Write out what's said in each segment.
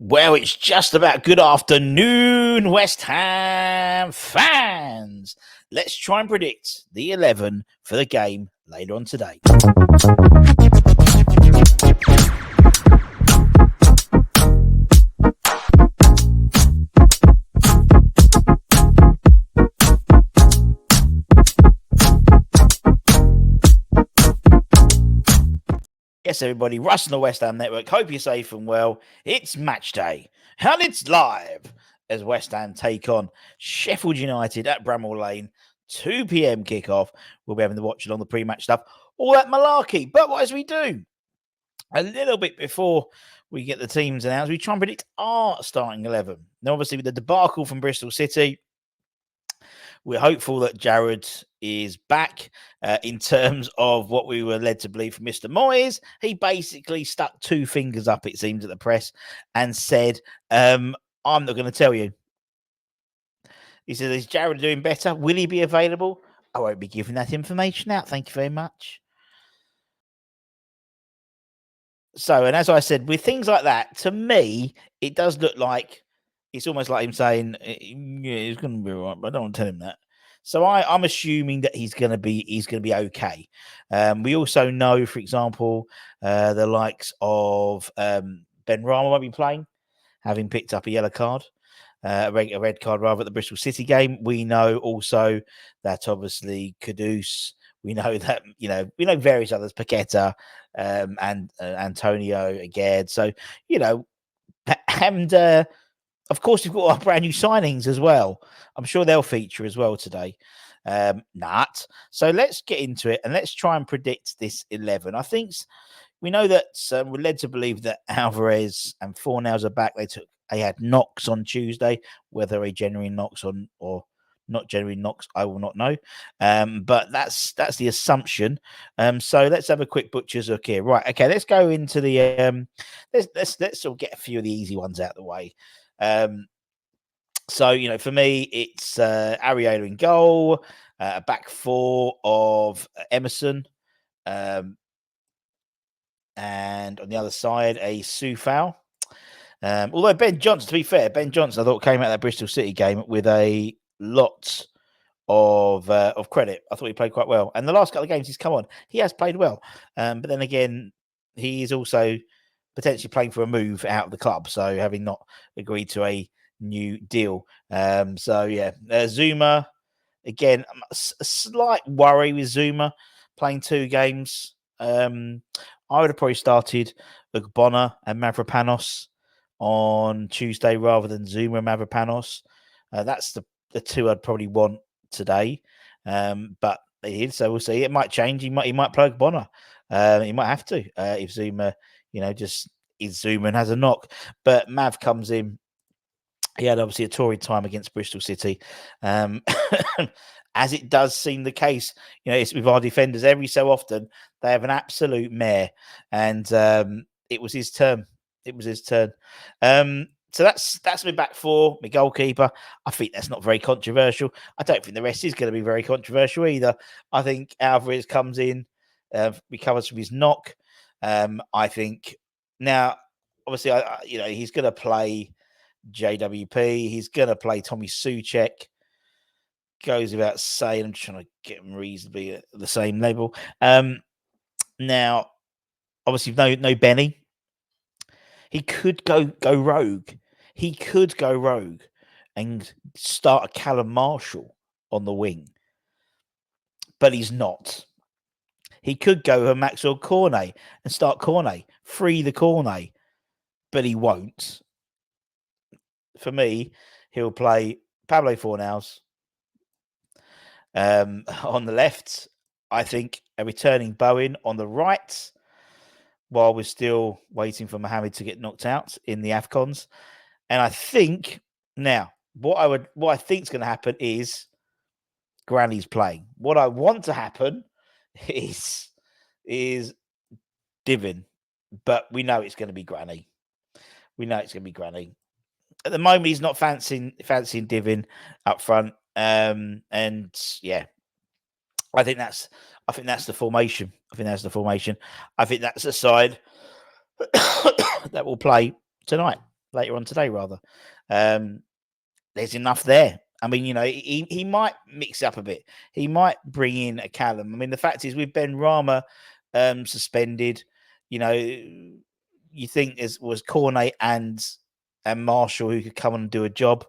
Well, it's just about good afternoon, West Ham fans. Let's try and predict the 11 for the game later on today. Yes, everybody, Russ on the West Ham Network. Hope you're safe and well. It's match day, and it's live as West Ham take on Sheffield United at Bramall Lane. 2 p.m. kickoff. We'll be having to watch it on the pre-match stuff. All that malarkey. But what as we do, a little bit before we get the teams announced, we try and predict our starting 11. Now, obviously, with the debacle from Bristol City, we're hopeful that Jared is back in terms of what we were led to believe from Mr. Moyes. He basically stuck two fingers up, it seems, at the press and said, I'm not going to tell you. He said, is Jared doing better? Will he be available? I won't be giving that information out. Thank you very much. So, and as I said, with things like that, to me, it does look like it's almost like him saying, yeah, he's going to be all right, but I don't want to tell him that. So I'm assuming that he's going to be okay. We also know, for example, the likes of Ben Rama won't be playing, having picked up a yellow card, a red card rather at the Bristol City game. We know also that obviously Kudus. We know that we know various others, Paqueta and Antonio again. So and of course, we've got our brand new signings as well. I'm sure they'll feature as well today. So let's get into it and let's try and predict this 11. I think we know that we're led to believe that Alvarez and Fornals are back. They had knocks on Tuesday. Whether a genuine knocks on or not genuine knocks, I will not know. But that's the assumption. So let's have a quick butcher's look here. Right. Okay. Let's go into the let's sort of get a few of the easy ones out of the way. So, for me, it's Areola in goal, a back four of Emerson, and on the other side, a Soufal. Although Ben Johnson, to be fair, I thought came out of that Bristol City game with a lot of credit. I thought he played quite well. And the last couple of games he's come on, he has played well. But then again, he is also potentially playing for a move out of the club. So having not agreed to a new deal. Zuma, again, a slight worry with Zuma playing 2 games. I would have probably started Ugbonna and Mavropanos on Tuesday rather than Zuma and Mavropanos. That's the 2 I'd probably want today. But it is, so we'll see. It might change. He might play Ugbonna. He might have to if Zuma, just is Zuma and has a knock. But Mav comes in. He had obviously a torrid time against Bristol City. As it does seem the case, it's with our defenders every so often, they have an absolute mare. And it was his turn. So that's my back four, my goalkeeper. I think that's not very controversial. I don't think the rest is going to be very controversial either. I think Alvarez comes in, recovers from his knock. I think now, obviously, he's going to play JWP. He's going to play Tommy Souček. Goes without saying. I'm trying to get him reasonably at the same level. Now, obviously, no Benny. He could go rogue. He could go rogue and start a Callum Marshall on the wing, but he's not. He could go a Maxwell Cornet and start Cornet, free the Cornet, but he won't. For me, he'll play Pablo Fornals on the left. I think a returning Bowen on the right, while we're still waiting for Mohamed to get knocked out in the AFCONs. And I think now what I think is going to happen is Granny's playing. What I want to happen is Divin, but we know it's going to be Granny. At the moment, he's not fancying Divin up front. And yeah, I think that's the formation. I think that's the side that will play tonight. later on today, rather. There's enough there. I mean, he might mix it up a bit. He might bring in a Callum. I mean, the fact is, with Ben Rama suspended, you think it was Cornet and Marshall who could come on and do a job.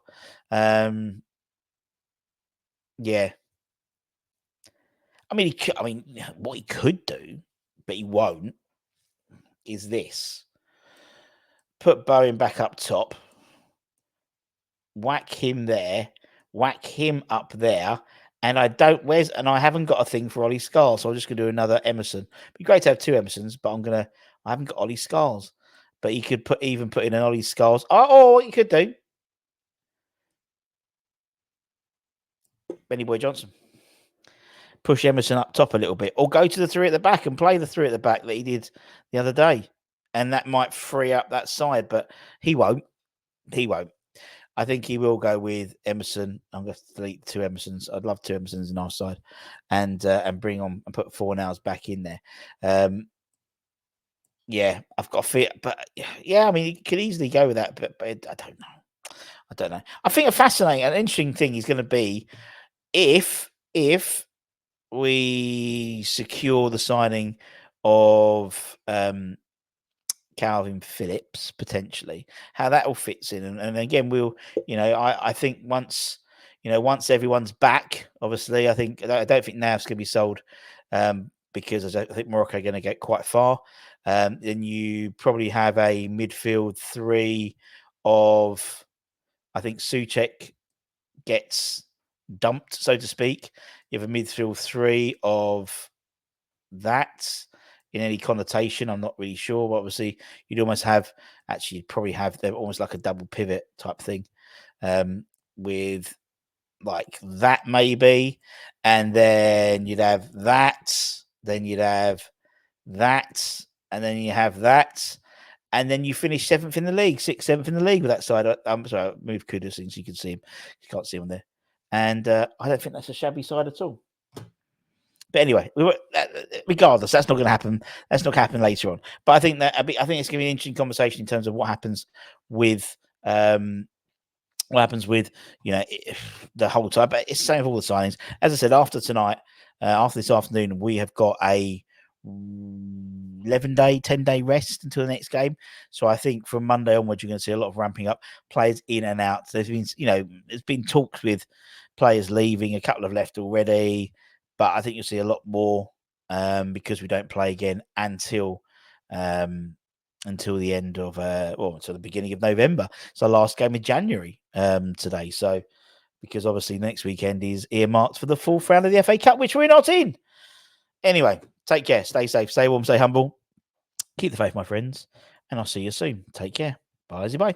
Yeah. I mean, what he could do, but he won't, is this: put Bowen back up top, whack him there, whack him up there, and I haven't got a thing for Ollie Scarles, so I'm just gonna do another Emerson. It'd be great to have two Emersons, but I haven't got Ollie Scarles. But he could put in an Ollie Scarles. Oh, what you could do, Benny Boy Johnson. Push Emerson up top a little bit, or go to the three at the back and play the three at the back that he did the other day. And that might free up that side, but he won't. He won't. I think he will go with Emerson. I'm going to delete 2 Emersons. I'd love 2 Emersons in our side, and bring on and put Fornals back in there. Yeah, I've got a feel, but yeah, I mean, he could easily go with that, but I don't know. I think a fascinating and interesting thing is going to be if we secure the signing of Calvin Phillips, potentially, how that all fits in. And again, I think once everyone's back, obviously, I don't think Nav's going to be sold, because I think Morocco are going to get quite far. Then you probably have a midfield 3 of, I think Souček gets dumped, so to speak. You have a midfield 3 of that. In any connotation, I'm not really sure. But obviously, you'd probably have them almost like a double pivot type thing, with like that maybe, and then you'd have that, then you'd have that, and then you have that, and then you finish 7th in the league, 6th, 7th in the league with that side. I'm sorry, I moved Kudus in so you can see him. You can't see him there, and I don't think that's a shabby side at all. But anyway, regardless, that's not going to happen. That's not going to happen later on. But I think it's going to be an interesting conversation in terms of what happens with the whole time. But it's the same with all the signings. As I said, after tonight, after this afternoon, we have got a 10-day rest until the next game. So I think from Monday onwards, you're going to see a lot of ramping up, players in and out. There's been talks with players leaving. A couple have left already. But I think you'll see a lot more, because we don't play again until the end of until the beginning of November. It's our last game in January today. So because obviously next weekend is earmarked for the 4th round of the FA Cup, which we're not in. Anyway, take care, stay safe, stay warm, stay humble, keep the faith, my friends, and I'll see you soon. Take care. Bye.